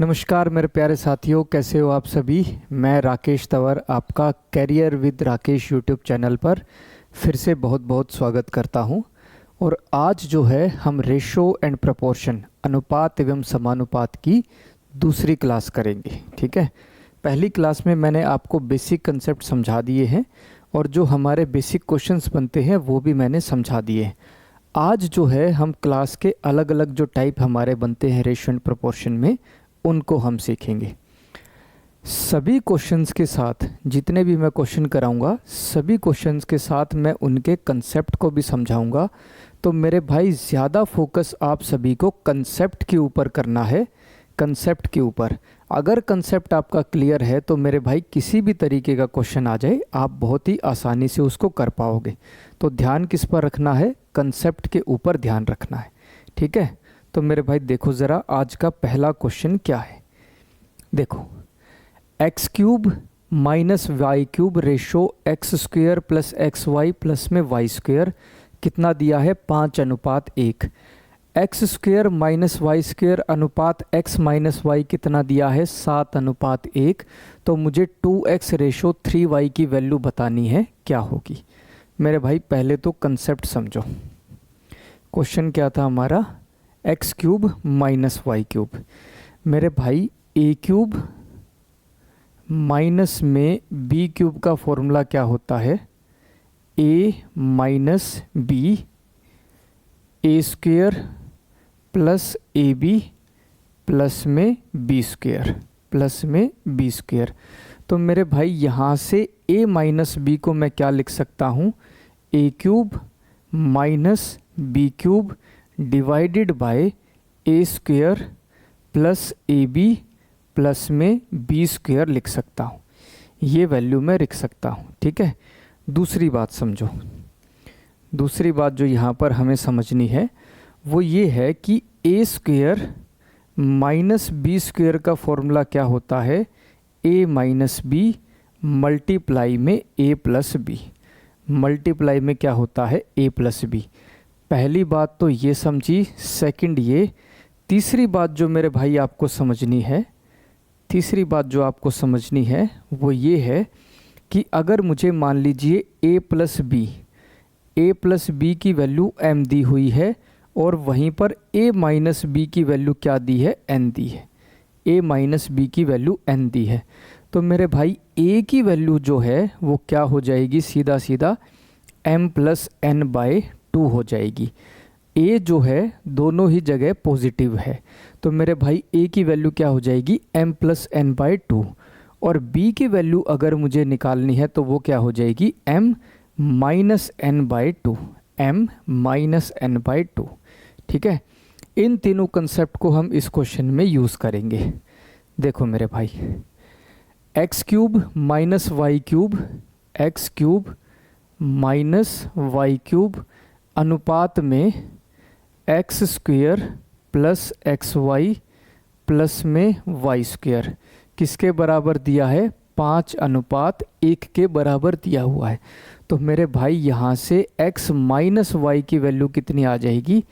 नमस्कार मेरे प्यारे साथियों, कैसे हो आप सभी। मैं राकेश तंवर आपका career with Rakesh YouTube channel पर फिर से बहुत बहुत स्वागत करता हूं। और आज जो है हम रेशो एंड प्रपोर्शन, अनुपात एवं समानुपात की दूसरी क्लास करेंगे। ठीक है, पहली क्लास में मैंने आपको बेसिक कंसेप्ट समझा दिए हैं और जो हमारे बेसिक क्वेश्चंस बनते हैं वो भी मैंने समझा दिए हैं। आज जो है हम क्लास के अलग अलग जो टाइप हमारे बनते हैं रेशो एंड प्रपोर्शन में, उनको हम सीखेंगे। सभी क्वेश्चंस के साथ, जितने भी मैं क्वेश्चन कराऊंगा सभी क्वेश्चंस के साथ मैं उनके कंसेप्ट को भी समझाऊंगा। तो मेरे भाई ज़्यादा फोकस आप सभी को कंसेप्ट के ऊपर करना है, कंसेप्ट के ऊपर। अगर कंसेप्ट आपका क्लियर है तो मेरे भाई किसी भी तरीके का क्वेश्चन आ जाए आप बहुत ही आसानी से उसको कर पाओगे। तो ध्यान किस पर रखना है? कंसेप्ट के ऊपर ध्यान रखना है। ठीक है, तो मेरे भाई देखो ज़रा आज का पहला क्वेश्चन क्या है। देखो, x cube minus Y cube ratio x square plus x y plus में वाई स्क्वेयर कितना दिया है? 5:1। X square minus y square अनुपात एक्स माइनस वाई कितना दिया है? 7:1। तो मुझे 2x रेशो 3y की वैल्यू बतानी है, क्या होगी? मेरे भाई पहले तो कंसेप्ट समझो। क्वेश्चन क्या था हमारा? X cube minus Y cube. मेरे भाई ए क्यूब माइनस में बी क्यूब का फॉर्मूला क्या होता है? A minus B A square plus A B plus में बी स्क्वेयर प्लस में बी स्क्वेयर। तो मेरे भाई यहाँ से ए माइनस बी को मैं क्या लिख सकता हूँ? A cube minus B cube divided by A square plus A B plus में बी स्क्वेयर लिख सकता हूँ। ये वैल्यू मैं लिख सकता हूँ। ठीक है, दूसरी बात समझो। दूसरी बात जो यहाँ पर हमें समझनी है वो ये है कि ए स्क्वेयर माइनस बी स्क्वेयर का फॉर्मूला क्या होता है? ए माइनस बी मल्टीप्लाई में ए प्लस बी। मल्टीप्लाई में क्या होता है? ए प्लस बी। पहली बात तो ये समझी, सेकंड ये। तीसरी बात जो मेरे भाई आपको समझनी है, तीसरी बात जो आपको समझनी है वो ये है कि अगर मुझे मान लीजिए a प्लस बी की वैल्यू m दी हुई है और वहीं पर a माइनस बी की वैल्यू क्या दी है? n दी है। a माइनस बी की वैल्यू n दी है। तो मेरे भाई a की वैल्यू जो है वो क्या हो जाएगी? सीधा सीधा m प्लस n बाय 2 हो जाएगी। a जो है दोनों ही जगह पॉजिटिव है, तो मेरे भाई a की वैल्यू क्या हो जाएगी? m plus n by 2। और b की वैल्यू अगर मुझे निकालनी है तो वो क्या हो जाएगी? m minus n by 2। m minus n by 2। ठीक है, इन तीनों कंसेप्ट को हम इस क्वेश्चन में यूज़ करेंगे। देखो मेरे भाई, x cube minus Y cube, x cube minus Y cube अनुपात में x square plus x y plus में वाई स्क्वेयर किसके बराबर दिया है? 5:1 के बराबर दिया हुआ है। तो मेरे भाई यहाँ से x माइनस वाई की वैल्यू कितनी आ जाएगी?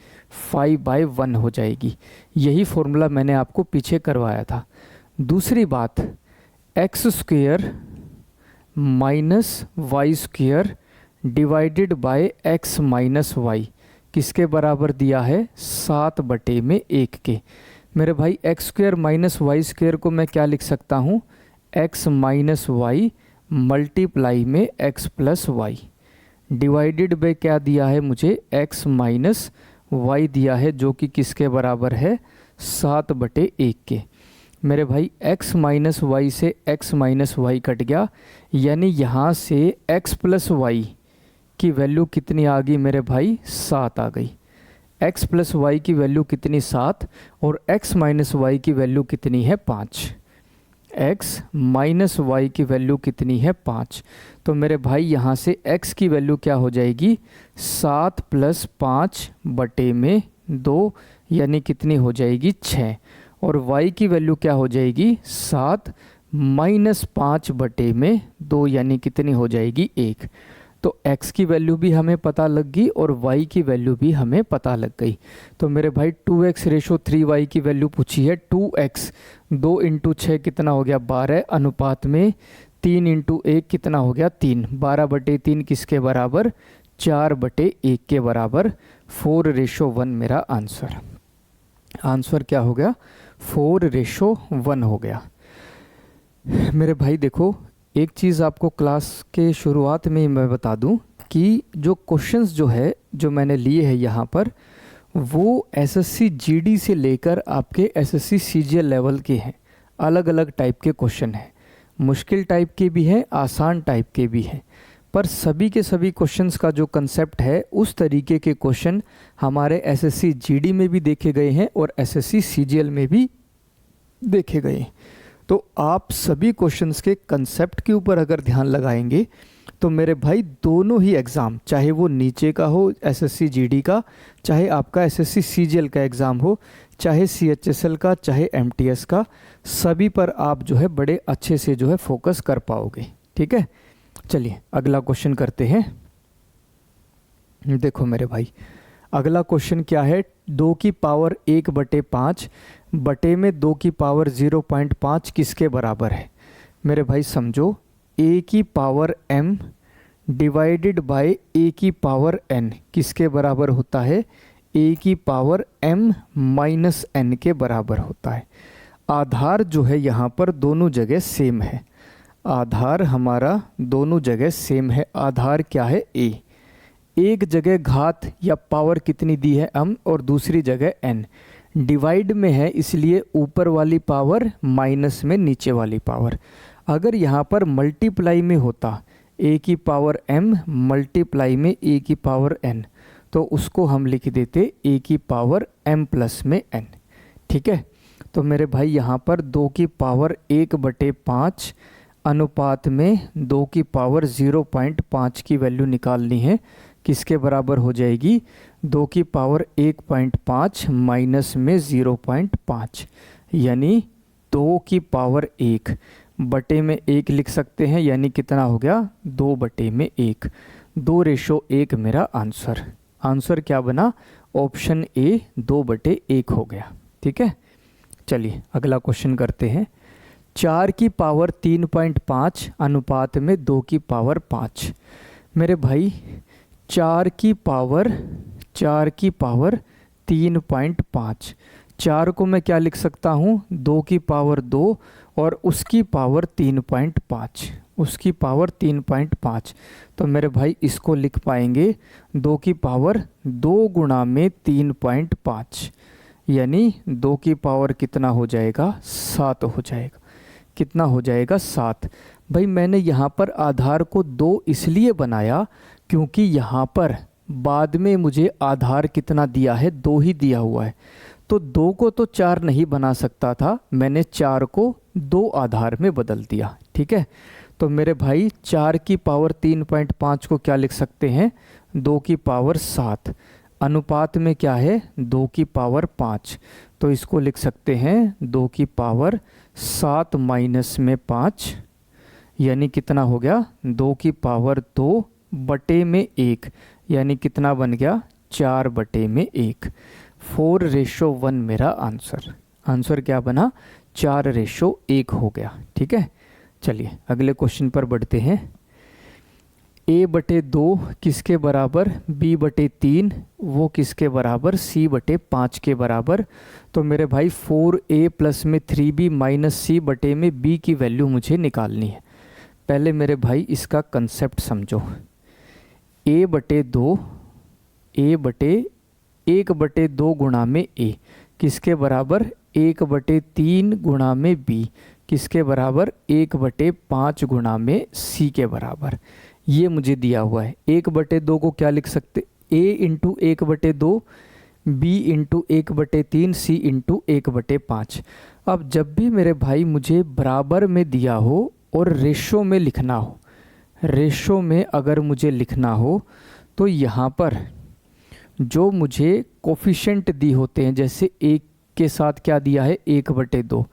5/1 हो जाएगी। यही फॉर्मूला मैंने आपको पीछे करवाया था। दूसरी बात, x square minus y square divided by x minus y किसके बराबर दिया है? 7/1 के। मेरे भाई x square minus y square को मैं क्या लिख सकता हूँ? एक्स माइनस वाई मल्टीप्लाई में x plus y divided by क्या दिया है मुझे? एक्स माइनस वाई दिया है, जो कि किसके बराबर है? 7/1 के। मेरे भाई x माइनस वाई से x माइनस वाई कट गया, यानी यहाँ से x प्लस वाई की वैल्यू कितनी आ गई मेरे भाई? 7 आ गई। x प्लस वाई की वैल्यू कितनी? 7। और x माइनस वाई की वैल्यू कितनी है? 5। x माइनस वाई की वैल्यू कितनी है? 5। तो मेरे भाई यहाँ से x की वैल्यू क्या हो जाएगी? 7 प्लस 5/2, यानी कितनी हो जाएगी? 6। और y की वैल्यू क्या हो जाएगी? 7 माइनस 5/2, यानी कितनी हो जाएगी? 1। तो x की वैल्यू भी हमें पता लग गई और y की वैल्यू भी हमें पता लग गई। तो मेरे भाई 2x रेशो 3y की वैल्यू पूछी है। 2x 2 इंटू 6 कितना हो गया 12, अनुपात में 3 इंटू 1 कितना हो गया 3, 12/3 किसके बराबर 4/1 के बराबर, 4:1 मेरा आंसर। आंसर क्या हो गया 4:1 हो गया। मेरे भाई देखो, एक चीज़ आपको क्लास के शुरुआत में ही मैं बता दूं कि जो क्वेश्चंस जो है जो मैंने लिए हैं यहाँ पर, वो एसएससी जीडी से लेकर आपके एसएससी सीजीएल लेवल के हैं। अलग अलग टाइप के क्वेश्चन हैं, मुश्किल टाइप के भी हैं, आसान टाइप के भी हैं, पर सभी के सभी क्वेश्चंस का जो कंसेप्ट है उस तरीके के क्वेश्चन हमारे एसएससी जीडी में भी देखे गए हैं और एसएससी सीजीएल में भी देखे गए हैं। तो आप सभी क्वेश्चंस के कंसेप्ट के ऊपर अगर ध्यान लगाएंगे तो मेरे भाई दोनों ही एग्ज़ाम, चाहे वो नीचे का हो एसएससी जीडी का, चाहे आपका एसएससी सीजीएल का एग्ज़ाम हो, चाहे सीएचएसएल का, चाहे एमटीएस का, सभी पर आप जो है बड़े अच्छे से जो है फोकस कर पाओगे। ठीक है, चलिए अगला क्वेश्चन करते हैं। देखो मेरे भाई, अगला क्वेश्चन क्या है, 2 की पावर 1/5 बटे में 2 की पावर 0.5 किसके बराबर है। मेरे भाई समझो, a की power m divided by a की पावर n किसके बराबर होता है, a की पावर m माइनस n के बराबर होता है। आधार जो है यहाँ पर दोनों जगह सेम है, आधार हमारा दोनों जगह सेम है। आधार क्या है a, एक जगह घात या पावर कितनी दी है m और दूसरी जगह n, डिवाइड में है इसलिए ऊपर वाली पावर माइनस में नीचे वाली पावर। अगर यहाँ पर मल्टीप्लाई में होता a की पावर m मल्टीप्लाई में a की पावर n, तो उसको हम लिख देते a की पावर m प्लस में n। ठीक है, तो मेरे भाई यहाँ पर 2 की पावर 1/5 अनुपात में 2 की पावर 0.5 की वैल्यू निकालनी है, किसके बराबर हो जाएगी 2 की पावर 1.5 माइनस में 0.5, यानी 2 की पावर 1 बटे में 1 लिख सकते हैं, यानी कितना हो गया 2/1, 2:1 मेरा आंसर। आंसर क्या बना, ऑप्शन ए 2/1 हो गया। ठीक है, चलिए अगला क्वेश्चन करते हैं। 4 की पावर 3.5 अनुपात में 2 की पावर 5। मेरे भाई 4 की पावर 3.5, 4 को मैं क्या लिख सकता हूँ 2 की पावर 2 और उसकी पावर 3.5, उसकी पावर 3.5। तो मेरे भाई इसको लिख पाएंगे 2 की पावर 2 गुणा में 3.5, यानी 2 की पावर कितना हो जाएगा 7 हो जाएगा। कितना हो जाएगा 7। भाई मैंने यहाँ पर आधार को 2 इसलिए बनाया क्योंकि यहाँ पर बाद में मुझे आधार कितना दिया है 2 ही दिया हुआ है, तो 2 को तो 4 नहीं बना सकता था, मैंने 4 को 2 आधार में बदल दिया। ठीक है, तो मेरे भाई 4 की पावर 3.5 को क्या लिख सकते हैं 2 की पावर 7, अनुपात में क्या है 2 की पावर 5, तो इसको लिख सकते हैं 2 की पावर 7 माइनस में 5, यानी कितना हो गया 2 की पावर 2 बटे में 1, यानी कितना बन गया 4/1, 4:1 मेरा आंसर। आंसर क्या बना 4:1 हो गया। ठीक है, चलिए अगले क्वेश्चन पर बढ़ते हैं। a/2 किसके बराबर, b/3 वो किसके बराबर, c/5 के बराबर। तो मेरे भाई 4a प्लस में 3b माइनस c बटे में b की वैल्यू मुझे निकालनी है। पहले मेरे भाई इसका कंसेप्ट समझो, a/2 1/2 गुणा में a किसके बराबर, 1/3 गुणा में b किसके बराबर, 1/5 गुणा में c के बराबर। ये मुझे दिया हुआ है। 1/2 को क्या लिख सकते, a into 1/2, b into 1/3, c into 1/5। अब जब भी मेरे भाई मुझे बराबर में दिया हो और रेशो में लिखना हो, रेशो में अगर मुझे लिखना हो तो यहाँ पर जो मुझे कोफिशेंट दी होते हैं, जैसे 1 के साथ क्या दिया है 1/2,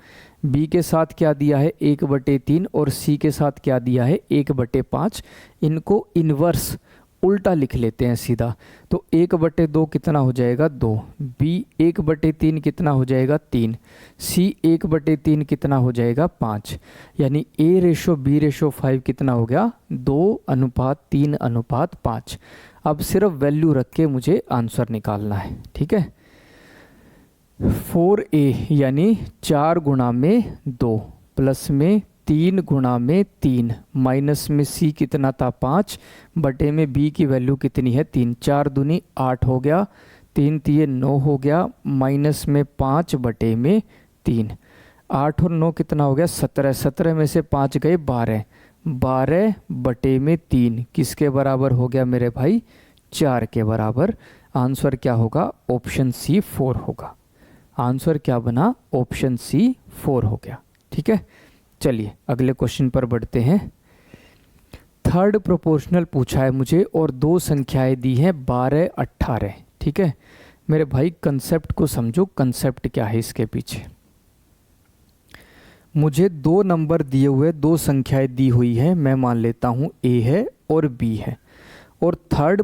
बी के साथ क्या दिया है 1/3 और सी के साथ क्या दिया है 1/5। इनको इन्वर्स उल्टा लिख लेते हैं सीधा। तो 1/2 कितना हो जाएगा 2, बी 1/3 कितना हो जाएगा 3, सी 1/3 कितना हो जाएगा 5। यानी A/B/5 कितना हो गया 2:3:5। अब सिर्फ वैल्यू रख के मुझे आंसर निकालना है, ठीक है। 4A यानी 4 गुणा में 2 प्लस में 3 गुणा में 3 माइनस में C कितना था 5 बटे में B की वैल्यू कितनी है 3, 4 दूनी 8 हो गया, 3 तिये 9 हो गया, माइनस में 5 बटे में 3, 8 और 9 कितना हो गया 17, 17 में से 5 गए 12, 12 बटे में 3 किसके बराबर हो गया मेरे भाई 4 के बराबर। आंसर क्या होगा ऑप्शन सी 4 होगा। आंसर क्या बना ऑप्शन सी 4 हो गया, ठीक है। चलिए अगले क्वेश्चन पर बढ़ते हैं। थर्ड प्रोपोर्शनल पूछा है मुझे और दो संख्याएं दी हैं 12, 18, ठीक है। मेरे भाई कंसेप्ट को समझो, कंसेप्ट क्या है इसके पीछे। मुझे 2 नंबर दिए हुए, 2 संख्याएं दी हुई है, मैं मान लेता हूं A है और B है, और थर्ड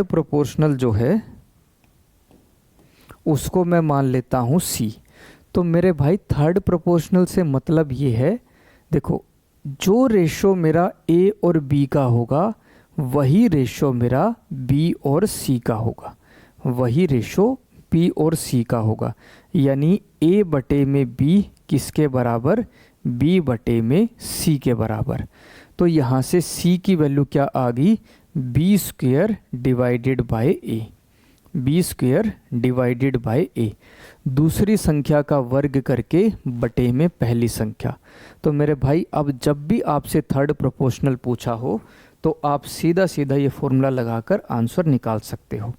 प्रोपोर्शनल जो है उसको मैं मान लेता हूं C। तो मेरे भाई थर्ड प्रोपोर्शनल से मतलब ये है, देखो जो रेशो मेरा A और B का होगा वही रेशो मेरा B और C का होगा, वही रेशो P और C का होगा। यानी A बटे में B किसके बराबर, B बटे में C के बराबर। तो यहाँ से C की वैल्यू क्या आ गई, B² divided by A, B² divided by A। दूसरी संख्या का वर्ग करके बटे में पहली संख्या। तो मेरे भाई अब जब भी आपसे थर्ड प्रोपोर्शनल पूछा हो तो आप सीधा सीधा ये फॉर्मूला लगाकर आंसर निकाल सकते हो।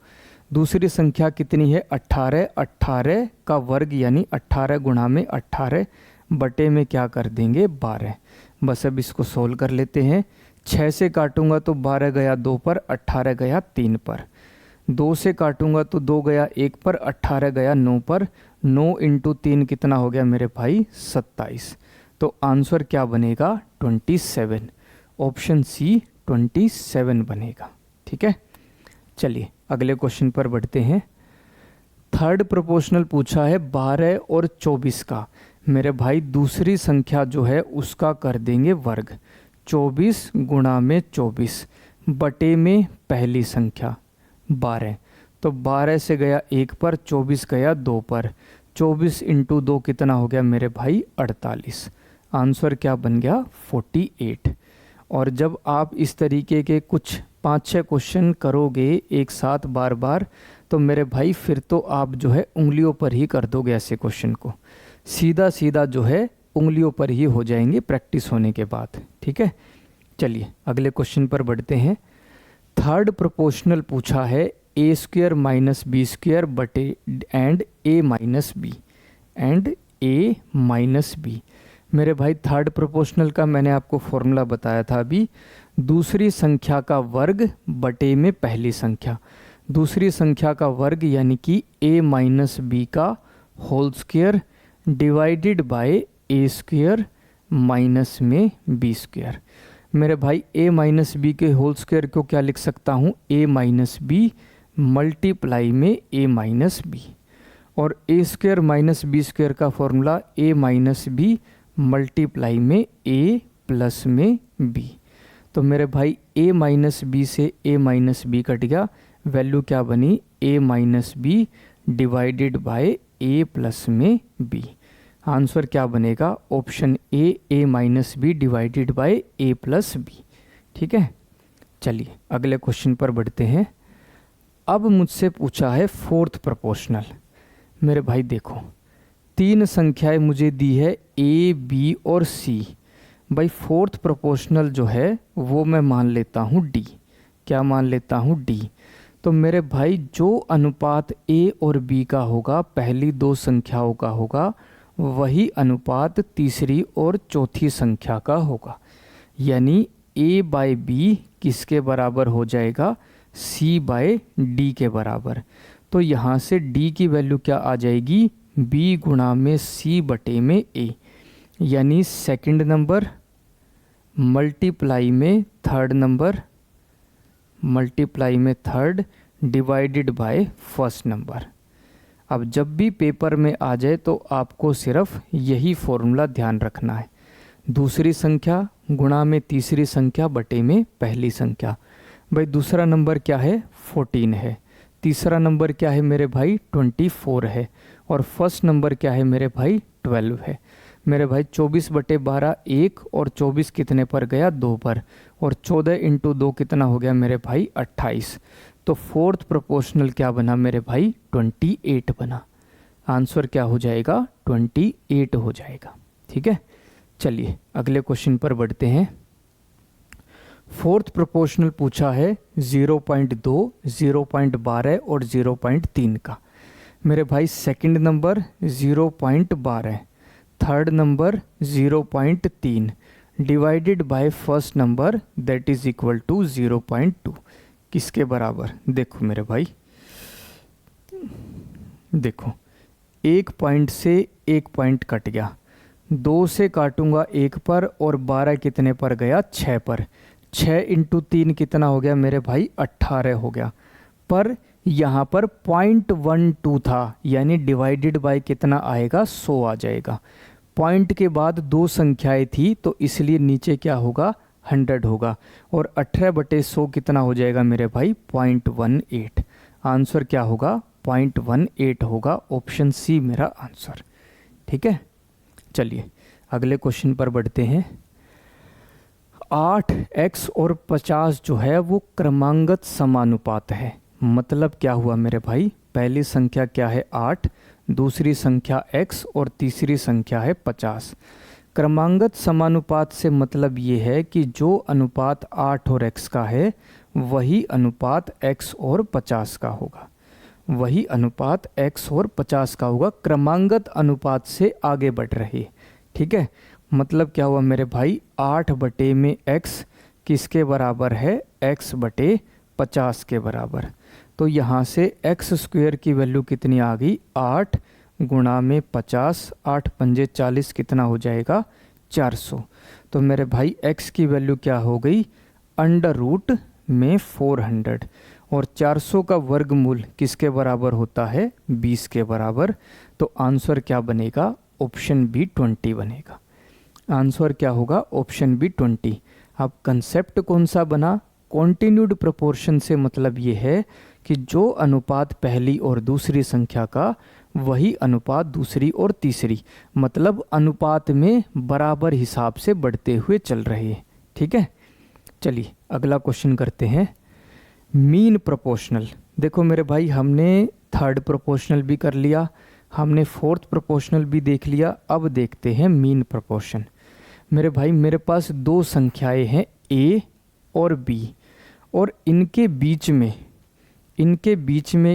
दूसरी संख्या कितनी है 18, 18 का वर्ग यानी 18 गुणा में 18 बटे में क्या कर देंगे 12। बस अब इसको सोल्व कर लेते हैं। 6 से काटूंगा तो 12 गया 2 पर, 18 गया 3 पर। 2 से काटूंगा तो 2 गया 1 पर, 18 गया 9 पर। 9 इंटू 3 कितना हो गया मेरे भाई 27। तो आंसर क्या बनेगा 27, ऑप्शन सी 27 बनेगा, ठीक है। चलिए अगले क्वेश्चन पर बढ़ते हैं। थर्ड प्रोपोर्शनल पूछा है 12 और 24 का। मेरे भाई दूसरी संख्या जो है उसका कर देंगे वर्ग, 24 गुणा में 24 बटे में पहली संख्या 12। तो 12 से गया 1 पर, 24 गया 2 पर। 24 इंटू 2 कितना हो गया मेरे भाई 48। आंसर क्या बन गया 48। और जब आप इस तरीके के कुछ 5-6 क्वेश्चन करोगे एक साथ बार बार तो मेरे भाई फिर तो आप जो है उंगलियों पर ही कर दोगे ऐसे क्वेश्चन को, सीधा सीधा जो है उंगलियों पर ही हो जाएंगे प्रैक्टिस होने के बाद, ठीक है। चलिए अगले क्वेश्चन पर बढ़ते हैं। थर्ड प्रोपोर्शनल पूछा है A² माइनस B² बटे and A minus b and A minus b. मेरे भाई थर्ड प्रोपोर्शनल का मैंने आपको फॉर्मूला बताया था अभी, दूसरी संख्या का वर्ग बटे में पहली संख्या। दूसरी संख्या का वर्ग यानी कि A माइनस बी का whole square divided by A² minus में B²। मेरे भाई A माइनस बी के होल स्क्वायर को क्या लिख सकता हूँ, A माइनस बी मल्टीप्लाई में A माइनस बी, और A² माइनस B² का formula A minus b multiply में A प्लस में B। तो मेरे भाई A माइनस बी से A माइनस बी कट गया, वैल्यू क्या बनी A minus b divided by A plus में B। आंसर क्या बनेगा option A minus b divided by A plus b, ठीक है। चलिए अगले क्वेश्चन पर बढ़ते हैं। अब मुझसे पूछा है फोर्थ प्रोपोर्शनल। मेरे भाई देखो 3 संख्याएं मुझे दी है A, B और C। भाई फोर्थ प्रोपोर्शनल जो है वो मैं मान लेता हूँ D। क्या मान लेता हूँ D। तो मेरे भाई जो अनुपात A और B का होगा पहली 2 संख्याओं का होगा वही अनुपात तीसरी और चौथी संख्या का होगा। यानी A बाय B किसके बराबर हो जाएगा, C बाय D के बराबर। तो यहाँ से D की वैल्यू क्या आ जाएगी बी गुणा में सी बटे में ए, यानी सेकंड नंबर मल्टीप्लाई में थर्ड नंबर मल्टीप्लाई में third divided by first number. अब जब भी पेपर में आ जाए तो आपको सिर्फ यही फॉर्मूला ध्यान रखना है, दूसरी संख्या गुणा में तीसरी संख्या बटे में पहली संख्या। भाई दूसरा नंबर क्या है 14 है, तीसरा नंबर क्या है मेरे भाई 24 है, और फर्स्ट नंबर क्या है मेरे भाई 12 है। मेरे भाई 24 बटे 12 1, और 24 कितने पर गया 2 पर, और 14 इंटू 2 कितना हो गया मेरे भाई 28। तो फोर्थ प्रोपोर्शनल क्या बना मेरे भाई 28 बना। आंसर क्या हो जाएगा 28 हो जाएगा। ठीक है, चलिए अगले क्वेश्चन पर बढ़ते हैं। फोर्थ प्रोपोर्शनल पूछा है 0.2, 0.12 और 0.3 का। मेरे भाई second number 0.12, third number 0.3 divided by first number that is equal to 0.2, किसके बराबर। देखो मेरे भाई, देखो एक पॉइंट से एक पॉइंट कट गया, 2 से काटूंगा 1 पर, और 12 कितने पर गया 6 पर। 6 इंटू 3 कितना हो गया मेरे भाई 18 हो गया, पर यहाँ पर 0.12 था, यानी डिवाइडेड बाय कितना आएगा 100 आ जाएगा। पॉइंट के बाद 2 संख्याएं थी तो इसलिए नीचे क्या होगा 100 होगा, और 18/100 कितना हो जाएगा मेरे भाई 0.18। आंसर क्या होगा 0.18 होगा, ऑप्शन सी मेरा आंसर। ठीक है, चलिए अगले क्वेश्चन पर बढ़ते हैं। 8x और 50 जो है वो क्रमांगत समानुपात है। मतलब क्या हुआ मेरे भाई, पहली संख्या क्या है 8, दूसरी संख्या x और तीसरी संख्या है 50। क्रमांगत समानुपात से मतलब ये है कि जो अनुपात 8 और x का है वही अनुपात x और 50 का होगा, वही अनुपात x और 50 का होगा, क्रमांगत अनुपात से आगे बढ़ रही है। ठीक है, मतलब क्या हुआ मेरे भाई 8 बटे में x किसके बराबर है, x बटे 50 के बराबर। तो यहाँ से एक्स स्क्वायर की वैल्यू कितनी आ गई 8 गुणा में 50, 8 पंजे 40 कितना हो जाएगा 400। तो मेरे भाई x की वैल्यू क्या हो गई अंडर रूट में 400, और 400 का वर्गमूल किसके बराबर होता है 20 के बराबर। तो आंसर क्या बनेगा, ऑप्शन बी 20 बनेगा। आंसर क्या होगा, ऑप्शन बी 20। अब कंसेप्ट कौन सा बना, कॉन्टिन्यूड प्रोपोर्शन से मतलब ये है कि जो अनुपात पहली और दूसरी संख्या का वही अनुपात दूसरी और तीसरी, मतलब अनुपात में बराबर हिसाब से बढ़ते हुए चल रहे हैं। ठीक है, चलिए अगला क्वेश्चन करते हैं। Mean proportional. देखो मेरे भाई हमने थर्ड प्रोपोर्शनल भी कर लिया, हमने फोर्थ प्रोपोर्शनल भी देख लिया, अब देखते हैं मीन प्रोपोर्शन। मेरे भाई मेरे पास 2 संख्याएं हैं a और b, और इनके बीच में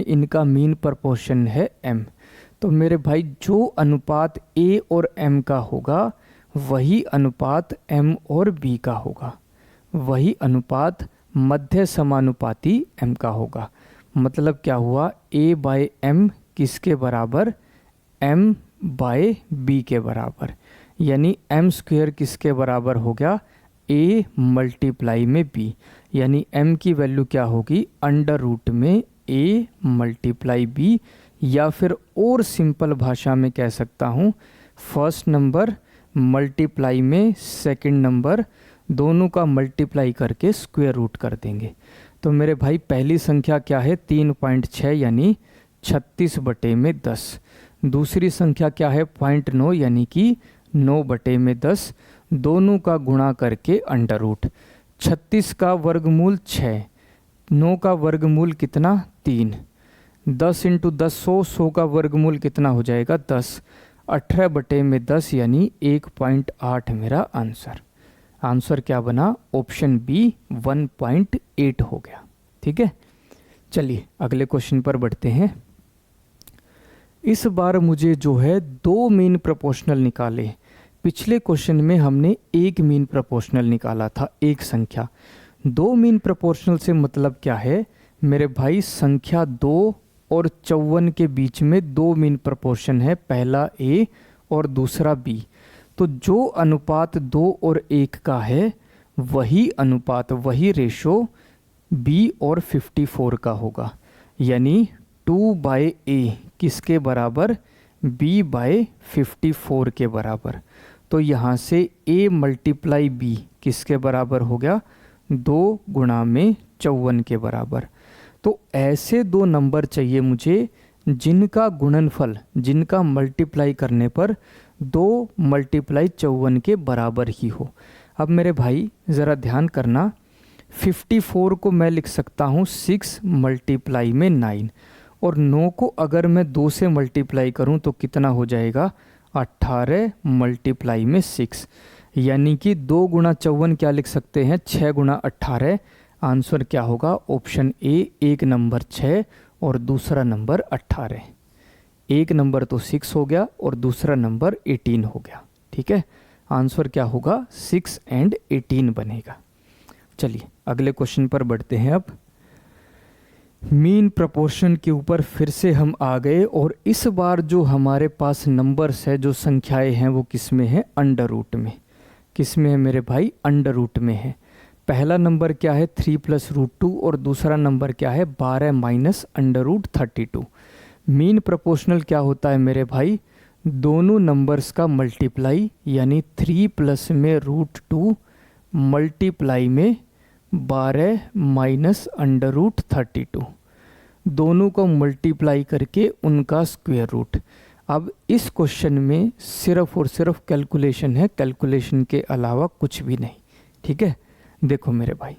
इनका मीन प्रोपोर्शन है m। तो मेरे भाई जो अनुपात a और m का होगा वही अनुपात m और b का होगा, वही अनुपात मध्य समानुपाती m का होगा। मतलब क्या हुआ a बाय m किसके बराबर, m बाय b के बराबर, यानी m स्क्वायर किसके बराबर हो गया a मल्टीप्लाई में b, यानी m की वैल्यू क्या होगी अंडर रूट में a मल्टीप्लाई b, या फिर और सिंपल भाषा में कह सकता हूँ फर्स्ट नंबर मल्टीप्लाई में सेकंड नंबर, दोनों का मल्टीप्लाई करके स्क्वायर रूट कर देंगे। तो मेरे भाई पहली संख्या क्या है 3.6 यानी 36 बटे में 10, दूसरी संख्या क्या है 0.9 यानी कि 9 बटे में 10, दोनों का गुणा करके अंडर रूट। 36 का वर्गमूल 6, 9 का वर्गमूल कितना 3, 10 इंटू 10 100 का वर्गमूल कितना हो जाएगा 10, 18 बटे में 10 यानी 1.8 मेरा आंसर। आंसर क्या बना, ऑप्शन बी 1.8 हो गया। ठीक है, चलिए अगले क्वेश्चन पर बढ़ते हैं। इस बार मुझे जो है 2 मीन प्रोपोर्शनल निकाले। पिछले क्वेश्चन में हमने एक मीन प्रोपोर्शनल निकाला था, एक संख्या। 2 मीन प्रोपोर्शनल से मतलब क्या है मेरे भाई, संख्या 2 और 54 के बीच में दो मीन प्रपोर्शन है, पहला ए और दूसरा बी। तो जो अनुपात 2 और 1 का है वही अनुपात, वही रेशो बी और 54 का होगा। यानी 2/a किसके बराबर, b बाय 54 के बराबर। तो यहाँ से a मल्टीप्लाई b किसके बराबर हो गया, 2 गुणा में 54 के बराबर। तो ऐसे दो नंबर चाहिए मुझे जिनका गुणनफल, जिनका मल्टीप्लाई करने पर 2 मल्टीप्लाई 54 के बराबर ही हो। अब मेरे भाई ज़रा ध्यान करना, 54 को मैं लिख सकता हूँ 6 मल्टीप्लाई में 9, और 9 को अगर मैं 2 से मल्टीप्लाई करूँ तो कितना हो जाएगा, 18 मल्टीप्लाई में 6। यानी कि 2 गुणा 54 क्या लिख सकते हैं, 6 गुणा 18। आंसर क्या होगा, ऑप्शन ए, एक नंबर 6 और दूसरा नंबर 18। एक नंबर तो 6 हो गया और दूसरा नंबर 18 हो गया। ठीक है, आंसर क्या होगा, 6 और 18 बनेगा। चलिए अगले क्वेश्चन पर बढ़ते हैं। अब मीन प्रपोर्शन के ऊपर फिर से हम आ गए, और इस बार जो हमारे पास नंबर्स है, जो संख्याएं हैं, वो किस में है, अंडर रूट में। किस में है मेरे भाई, अंडर रूट में है। पहला नंबर क्या है, 3 + √2, और दूसरा नंबर क्या है, 12 - √32। मीन प्रोपोर्शनल क्या होता है मेरे भाई, दोनों नंबर्स का मल्टीप्लाई, यानी 3 प्लस में √2 मल्टीप्लाई में 12 - √32, दोनों को मल्टीप्लाई करके उनका स्क्वायर रूट। अब इस क्वेश्चन में सिर्फ और सिर्फ कैलकुलेशन है, कैलकुलेशन के अलावा कुछ भी नहीं। ठीक है, देखो मेरे भाई,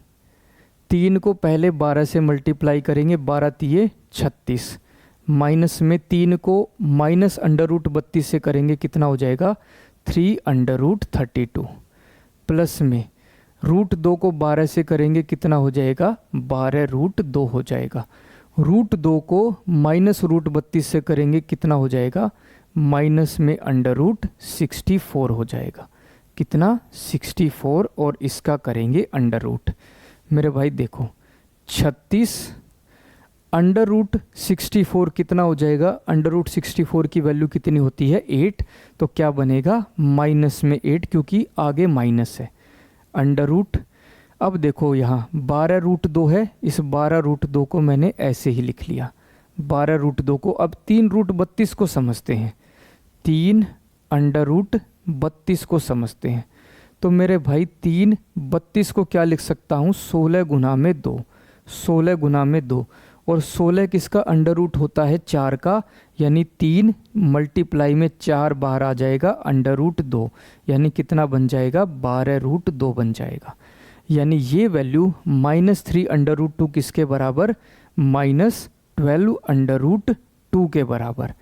3 को पहले 12 से मल्टीप्लाई करेंगे, 12 × 3 = 36, माइनस में 3 को माइनस √32 से करेंगे, कितना हो जाएगा, 3 √32, प्लस में √2 को 12 से करेंगे, कितना हो जाएगा, 12 √2 हो जाएगा। √2 को माइनस √32 से करेंगे, कितना हो जाएगा, माइनस में √64 हो जाएगा। कितना, 64, और इसका करेंगे अंडर रूट। मेरे भाई देखो, 36 √64 कितना हो जाएगा, √64 की वैल्यू कितनी होती है, 8। तो क्या बनेगा, माइनस में 8, क्योंकि आगे माइनस है, अंडर रूट। अब देखो यहाँ 12 √2 है, इस 12 √2 को मैंने ऐसे ही लिख लिया, 12 √2 को। अब 3 √32 को समझते हैं, 3 √32 को समझते हैं। तो मेरे भाई 3 32 को क्या लिख सकता हूँ, 16 गुना में 2, 16 गुना में 2, और 16 किसका अंडर रूट होता है, 4 का, यानी 3 मल्टीप्लाई में 4 बाहर आ जाएगा, अंडर रूट 2, यानी कितना बन जाएगा, 12 √2 बन जाएगा। यानी ये वैल्यू -3 अंडर रूट 2 किसके बराबर, -12 अंडर रूट 2 के बराबर।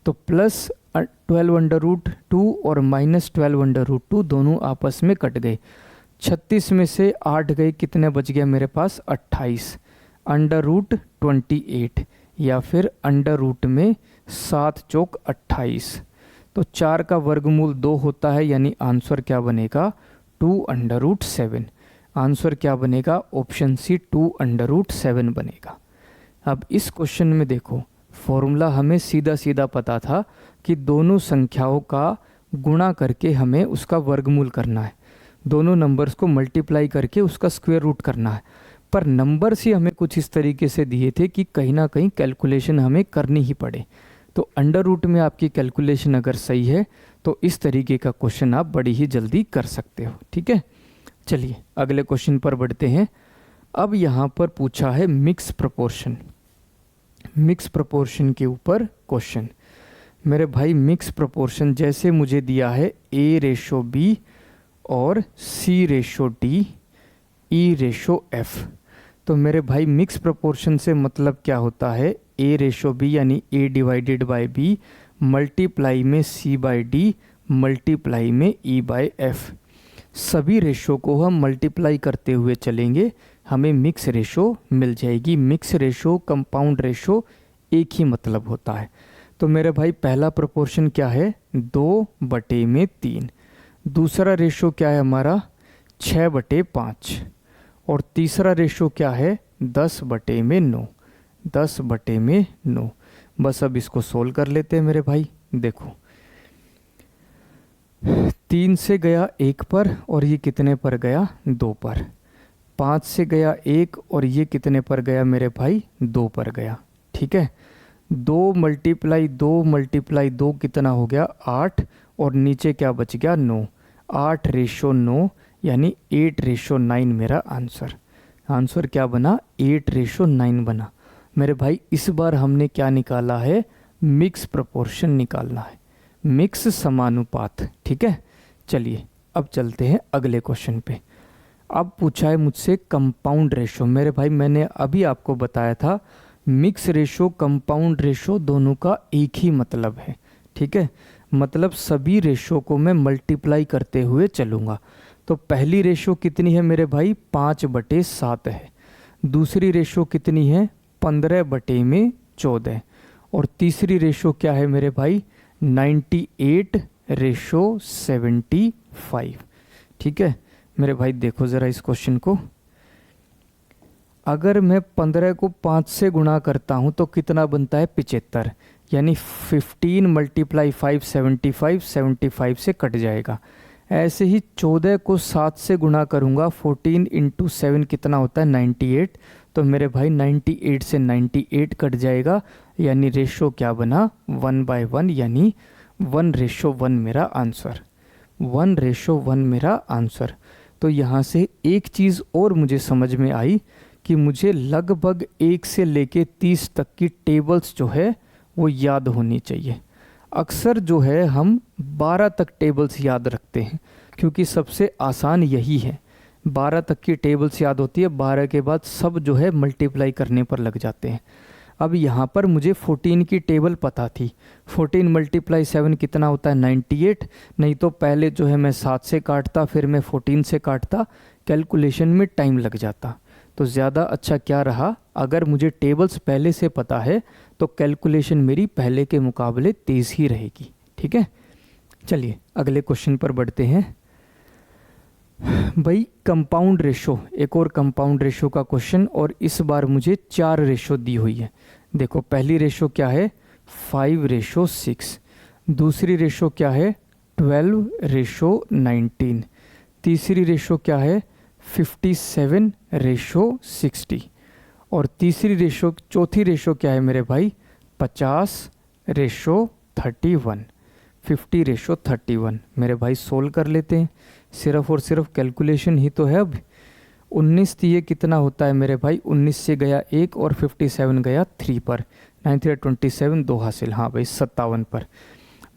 तो प्लस 12 अंडर रूट 2 और -12 अंडर रूट 2 दोनों आपस में कट गए। 36 में से 8 गए, कितने बच गया मेरे पास, 28 अंडर रूट 28, या फिर अंडर रूट में 7 चौक 28। तो 4 का वर्गमूल 2 होता है, यानी आंसर क्या बनेगा, 2 अंडर रूट 7। आंसर क्या बनेगा, ऑप्शन सी, 2 अंडर रूट 7 बनेगा। अब इस क्वेश्चन में देखो, फॉर्मूला हमें सीधा सीधा पता था कि दोनों संख्याओं का गुणा करके हमें उसका वर्गमूल करना है, दोनों नंबर्स को मल्टीप्लाई करके उसका स्क्वायर रूट करना है। पर नंबर्स ही हमें कुछ इस तरीके से दिए थे कि कहीं ना कहीं कैलकुलेशन हमें करनी ही पड़े। तो अंडर रूट में आपकी कैलकुलेशन अगर सही है तो इस तरीके का क्वेश्चन आप बड़ी ही जल्दी कर सकते हो। ठीक है, चलिए अगले क्वेश्चन पर बढ़ते हैं। अब यहाँ पर पूछा है मिक्स प्रपोर्शन, मिक्स प्रपोर्शन के ऊपर क्वेश्चन। मेरे भाई मिक्स प्रपोर्शन जैसे मुझे दिया है A/B और C/D, E/F। तो मेरे भाई मिक्स प्रपोर्शन से मतलब क्या होता है, A/B यानी A/B मल्टीप्लाई में C/D मल्टीप्लाई में E/F। सभी रेशो को हम मल्टीप्लाई करते हुए चलेंगे, हमें मिक्स रेशो मिल जाएगी। मिक्स रेशो, कंपाउंड रेशो एक ही मतलब होता है। तो मेरे भाई पहला प्रोपोर्शन क्या है, 2/3। दूसरा रेशो क्या है हमारा, 6/5। और तीसरा रेशो क्या है, 10/9, 10/9। बस अब इसको सोल्व कर लेते हैं मेरे भाई। देखो 3 से गया 1 पर और ये कितने पर गया 2 पर। 5 से गया 1 और ये कितने पर गया मेरे भाई 2 पर गया। ठीक है, 2 मल्टीप्लाई 2 कितना हो गया 8 और नीचे क्या बच गया 9। 8:9 यानी 8:9 मेरा आंसर। आंसर क्या बना 8:9 बना। मेरे भाई इस बार हमने क्या निकाला है, मिक्स प्रोपोर्शन निकालना है, मिक्स समानुपात। ठीक है, चलिए अब चलते हैं अगले क्वेश्चन पे। अब पूछा है मुझसे कंपाउंड रेशो। मेरे भाई मैंने अभी आपको बताया था मिक्स रेशो कंपाउंड रेशो दोनों का एक ही मतलब है। ठीक है, मतलब सभी रेशो को मैं मल्टीप्लाई करते हुए चलूँगा। तो पहली रेशो कितनी है मेरे भाई 5/7 है। दूसरी रेशो कितनी है 15/14। और तीसरी रेशो क्या है मेरे भाई 98:75। ठीक है मेरे भाई, देखो ज़रा इस क्वेश्चन को। अगर मैं 15 को 5 से गुणा करता हूँ तो कितना बनता है 75, यानी 15 × 5 75, 75 से कट जाएगा। ऐसे ही 14 को 7 से गुणा करूँगा, 14 × 7 कितना होता है 98। तो मेरे भाई 98 से 98 कट जाएगा, यानी रेशो क्या बना 1/1, यानी 1:1 मेरा आंसर। 1:1 मेरा आंसर। तो यहाँ से एक चीज़ और मुझे समझ में आई कि मुझे लगभग 1 से लेके 30 तक की टेबल्स जो है वो याद होनी चाहिए। अक्सर जो है हम 12 तक टेबल्स याद रखते हैं, क्योंकि सबसे आसान यही है। 12 तक की टेबल्स याद होती है, 12 के बाद सब जो है मल्टीप्लाई करने पर लग जाते हैं। अब यहाँ पर मुझे 14 की टेबल पता थी। 14 × 7 कितना होता है 98। नहीं तो पहले जो है मैं 7 से काटता, फिर मैं 14 से काटता, कैलकुलेशन में टाइम लग जाता। तो ज़्यादा अच्छा क्या रहा, अगर मुझे टेबल्स पहले से पता है तो कैलकुलेशन मेरी पहले के मुकाबले तेज़ ही रहेगी। ठीक है, चलिए अगले क्वेश्चन पर बढ़ते हैं। भाई कंपाउंड रेशो, एक और कंपाउंड रेशो का क्वेश्चन, और इस बार मुझे 4 रेशो दी हुई है। देखो पहली रेशो क्या है 5:6। दूसरी रेशो क्या है 12:19। तीसरी रेशो क्या है 57:60। और चौथी रेशो क्या है मेरे भाई 50:31। 50:31 मेरे भाई सोल्व कर लेते हैं। सिर्फ और सिर्फ कैलकुलेशन ही तो है। अब 19 ये कितना होता है मेरे भाई, 19 से गया 1 और 57 गया 3 पर, 9 3 27, 2 हासिल, हाँ भाई 57 पर।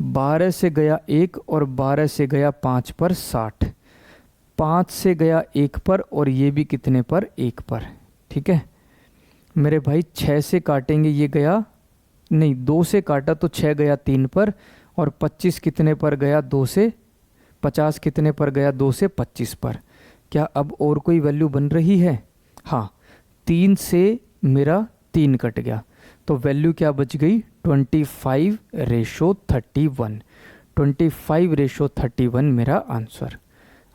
12 से गया 1 और 12 से गया 5 पर 60। 5 से गया 1 पर और ये भी कितने पर 1 पर। ठीक है मेरे भाई, 6 से काटेंगे, ये गया नहीं, 2 से काटा तो 6 गया 3 पर, और 25 कितने पर गया 2 से, 50 कितने पर गया 2 से 25 पर। क्या अब और कोई वैल्यू बन रही है? हाँ, 3 से मेरा 3 कट गया, तो वैल्यू क्या बच गई 25:31। 25:31 मेरा आंसर।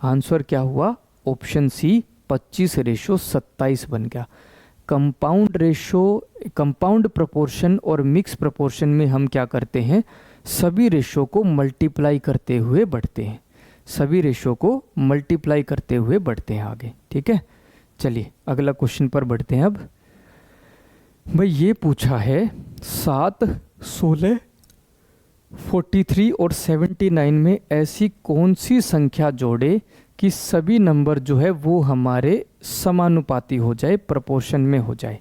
आंसर क्या हुआ ऑप्शन सी 25:27 बन गया। कंपाउंड रेशो, कंपाउंड प्रोपोर्शन और मिक्स प्रोपोर्शन में हम क्या करते हैं, सभी रेशो को मल्टीप्लाई करते हुए बढ़ते हैं। सभी रेशो को मल्टीप्लाई करते हुए बढ़ते हैं आगे। ठीक है, चलिए अगला क्वेश्चन पर बढ़ते हैं। अब भाई ये पूछा है 7, 16, 43 और 79 में ऐसी कौन सी संख्या जोड़े कि सभी नंबर जो है वो हमारे समानुपाती हो जाए, प्रोपोर्शन में हो जाए।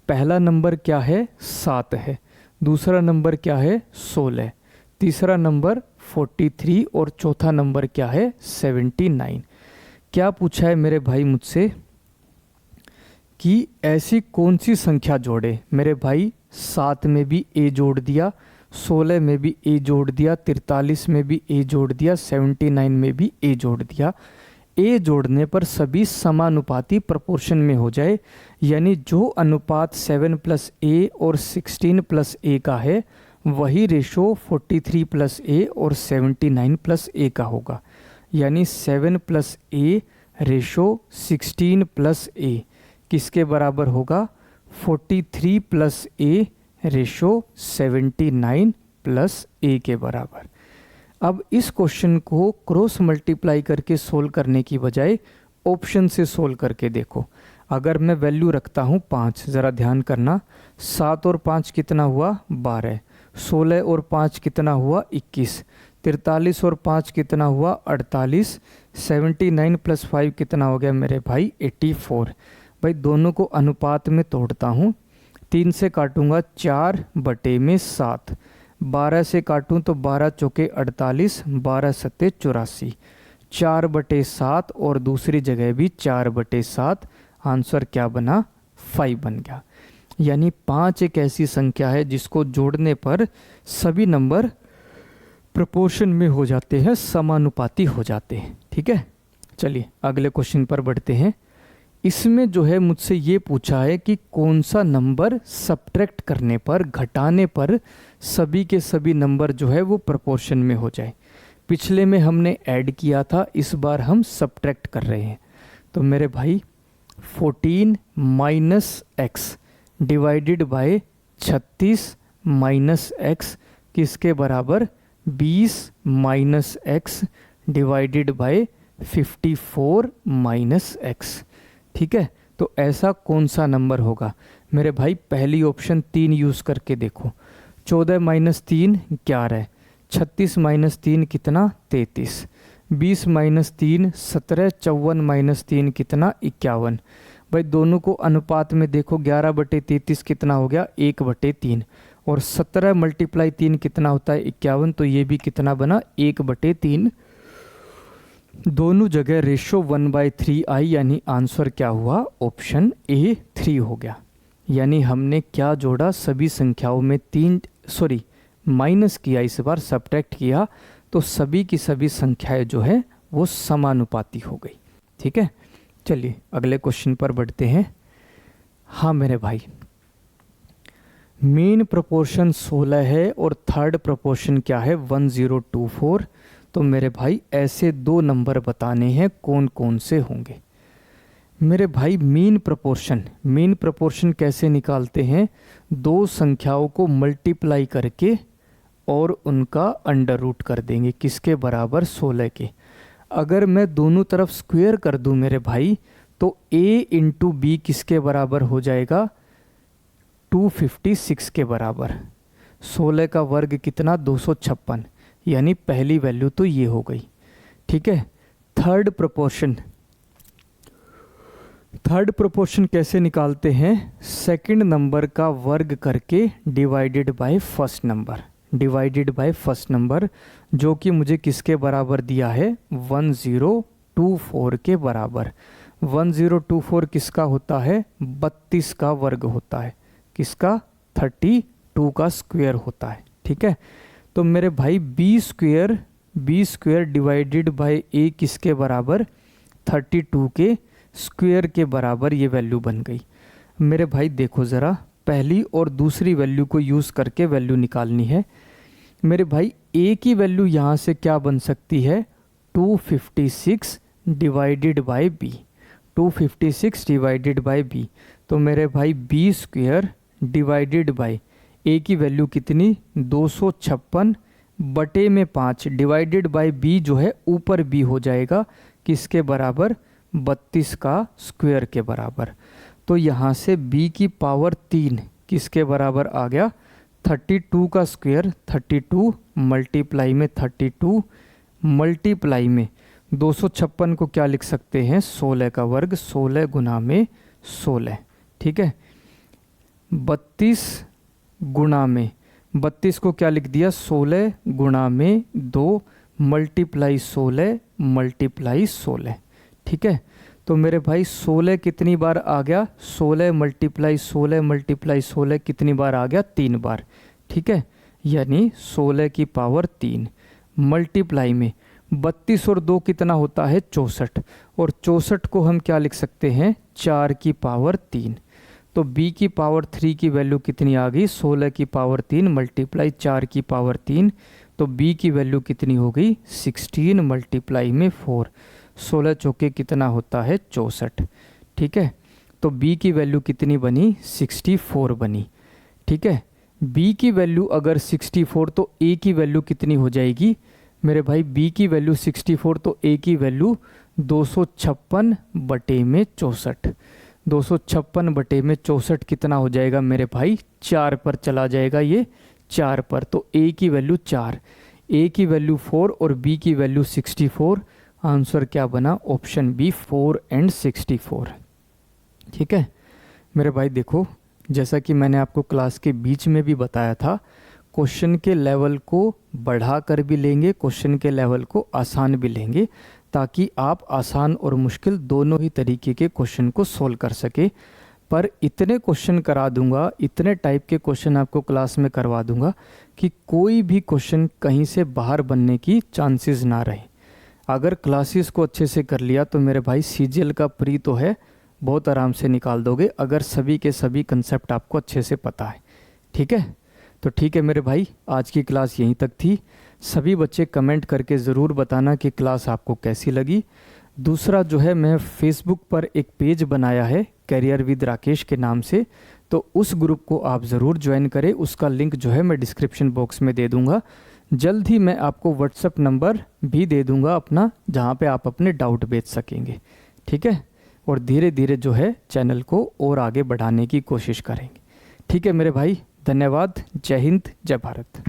पहला नंबर क्या है 7 है, दूसरा नंबर क्या है 16, तीसरा नंबर 43 और चौथा नंबर क्या है 79। क्या पूछा है मेरे भाई मुझसे कि ऐसी कौन सी संख्या जोड़े। मेरे भाई 7 में भी ए जोड़ दिया, 16 में भी ए जोड़ दिया, 43 में भी ए जोड़ दिया, 79 में भी ए जोड़ दिया। ए जोड़ने पर सभी समानुपाती प्रोपोर्शन में हो जाए, यानी जो अनुपात 7 + a और 16 + a का है वही रेशो 43 + a और 79 + a का होगा। यानी 7 + a रेशो 16 + a किसके बराबर होगा 43 + a रेशो 79 प्लस ए के बराबर। अब इस क्वेश्चन को क्रॉस मल्टीप्लाई करके सोल्व करने की बजाय ऑप्शन से सोल्व करके देखो। अगर मैं वैल्यू रखता हूँ 5, ज़रा ध्यान करना, 7 और 5 कितना हुआ 12, 16 और 5 कितना हुआ 21, 43 और 5 कितना हुआ 48, 79 प्लस 5 कितना हो गया मेरे भाई 84। भाई दोनों को अनुपात में तोड़ता हूँ, 3 से काटूंगा 4/7, 12 से काटूं तो 12 चौके 48, 12 सत्ते 84, 4/7 और दूसरी जगह भी 4/7। आंसर क्या बना 5 बन गया। यानी 5 एक ऐसी संख्या है जिसको जोड़ने पर सभी नंबर प्रोपोर्शन में हो जाते हैं, समानुपाती हो जाते हैं। ठीक है, चलिए अगले क्वेश्चन पर बढ़ते हैं। इसमें जो है मुझसे ये पूछा है कि कौन सा नंबर सब्ट्रैक्ट करने पर, घटाने पर सभी के सभी नंबर जो है वो प्रोपोर्शन में हो जाए। पिछले में हमने ऐड किया था, इस बार हम सब्ट्रैक्ट कर रहे हैं। तो मेरे भाई 14 minus x divided by 36 minus x किसके बराबर 20 minus x divided by 54 minus x. ठीक है, तो ऐसा कौन सा नंबर होगा मेरे भाई? पहली ऑप्शन 3 यूज़ करके देखो। 14 माइनस 3 11, 36 माइनस 3 कितना 33, 20 माइनस 3 17, 54 माइनस 3 कितना 51। भाई दोनों को अनुपात में देखो, 11/33 कितना हो गया 1/3, और 17 मल्टीप्लाई 3 कितना होता है 51, तो ये भी कितना बना 1/3। दोनों जगह रेशो 1/3 आई, यानी आंसर क्या हुआ ऑप्शन ए 3 हो गया। यानी हमने क्या जोड़ा, सभी संख्याओं में माइनस किया, इस बार सब्ट्रैक्ट किया, तो सभी की सभी संख्याएं जो है वो समानुपाती हो गई। ठीक है, चलिए अगले क्वेश्चन पर बढ़ते हैं। हाँ मेरे भाई, मीन प्रोपोर्शन 16 है और थर्ड प्रोपोर्शन क्या है 1024। तो मेरे भाई ऐसे दो नंबर बताने हैं, कौन कौन से होंगे मेरे भाई? मीन प्रोपोर्शन कैसे निकालते हैं? दो संख्याओं को मल्टीप्लाई करके और उनका अंडर रूट कर देंगे, किसके बराबर 16 के। अगर मैं दोनों तरफ स्क्वायर कर दूं मेरे भाई, तो a इंटू बी किसके बराबर हो जाएगा 256 के बराबर। 16 का वर्ग कितना 256, यानी पहली वैल्यू तो ये हो गई। ठीक है, थर्ड प्रोपोर्शन कैसे निकालते हैं? सेकंड नंबर का वर्ग करके डिवाइडेड बाय फर्स्ट नंबर, जो कि मुझे किसके बराबर दिया है 1024 के बराबर। 1024 किसका होता है 32 का वर्ग होता है, किसका 32 का स्क्वायर होता है। ठीक है, तो मेरे भाई बी स्क्वायर डिवाइडेड बाय ए किसके बराबर 32 के स्क्वायर के बराबर ये वैल्यू बन गई। मेरे भाई देखो ज़रा, पहली और दूसरी वैल्यू को यूज़ करके वैल्यू निकालनी है। मेरे भाई ए की वैल्यू यहाँ से क्या बन सकती है 256 divided by b, 256 divided by b. तो मेरे भाई b square divided by a की वैल्यू कितनी 256 बटे में 5 डिवाइडेड बाय बी जो है ऊपर बी हो जाएगा, किसके बराबर 32 का स्क्वायर के बराबर। तो यहाँ से b की पावर 3 किसके बराबर आ गया 32 का स्क्वायर, 32 मल्टीप्लाई में 32 मल्टीप्लाई में 256 को क्या लिख सकते हैं 16 का वर्ग, 16 गुना में 16। ठीक है, 32 गुणा में 32 को क्या लिख दिया 16 गुणा में 2 मल्टीप्लाई 16 मल्टीप्लाई 16। ठीक है, तो मेरे भाई 16 कितनी बार आ गया 16 मल्टीप्लाई 16 मल्टीप्लाई 16 कितनी बार आ गया 3 बार। ठीक है, यानी 16 की पावर 3 मल्टीप्लाई में 32 और 2 कितना होता है 64, और 64 को हम क्या लिख सकते हैं 4 की पावर 3। तो b की पावर 3 की वैल्यू कितनी आ गई 16 की पावर 3 मल्टीप्लाई 4 की पावर 3, तो b की वैल्यू कितनी हो गई 16 मल्टीप्लाई में 4, 16 चौके कितना होता है 64। ठीक है, तो b की वैल्यू कितनी बनी 64 बनी। ठीक है, b की वैल्यू अगर 64 तो a की वैल्यू कितनी हो जाएगी मेरे भाई? b की वैल्यू 64 तो a की वैल्यू 256 बटे में 64। 256 बटे में 64 कितना हो जाएगा मेरे भाई? 4 पर चला जाएगा ये, 4 पर। तो a की वैल्यू 4, a की वैल्यू 4 और b की वैल्यू 64। आंसर क्या बना? Option b 4 and 64। ठीक है मेरे भाई, देखो जैसा कि मैंने आपको क्लास के बीच में भी बताया था, क्वेश्चन के लेवल को बढ़ा कर भी लेंगे, क्वेश्चन के लेवल को आसान भी लेंगे, ताकि आप आसान और मुश्किल दोनों ही तरीके के क्वेश्चन को सोल्व कर सके। पर इतने क्वेश्चन करा दूंगा, इतने टाइप के क्वेश्चन आपको क्लास में करवा दूंगा कि कोई भी क्वेश्चन कहीं से बाहर बनने की चांसेस ना रहे। अगर क्लासेस को अच्छे से कर लिया तो मेरे भाई सीजीएल का प्री तो है, बहुत आराम से निकाल दोगे, अगर सभी के सभी कंसेप्ट आपको अच्छे से पता है। ठीक है, तो ठीक है मेरे भाई, आज की क्लास यहीं तक थी। सभी बच्चे कमेंट करके ज़रूर बताना कि क्लास आपको कैसी लगी। दूसरा जो है, मैं फेसबुक पर एक पेज बनाया है करियर विद राकेश के नाम से, तो उस ग्रुप को आप ज़रूर ज्वाइन करें। उसका लिंक जो है मैं डिस्क्रिप्शन बॉक्स में दे दूंगा। जल्द ही मैं आपको व्हाट्सएप नंबर भी दे दूंगा अपना, जहां पे आप अपने डाउट भेज सकेंगे। ठीक है, और धीरे धीरे जो है चैनल को और आगे बढ़ाने की कोशिश करेंगे। ठीक है मेरे भाई, धन्यवाद। जय हिंद, जय भारत।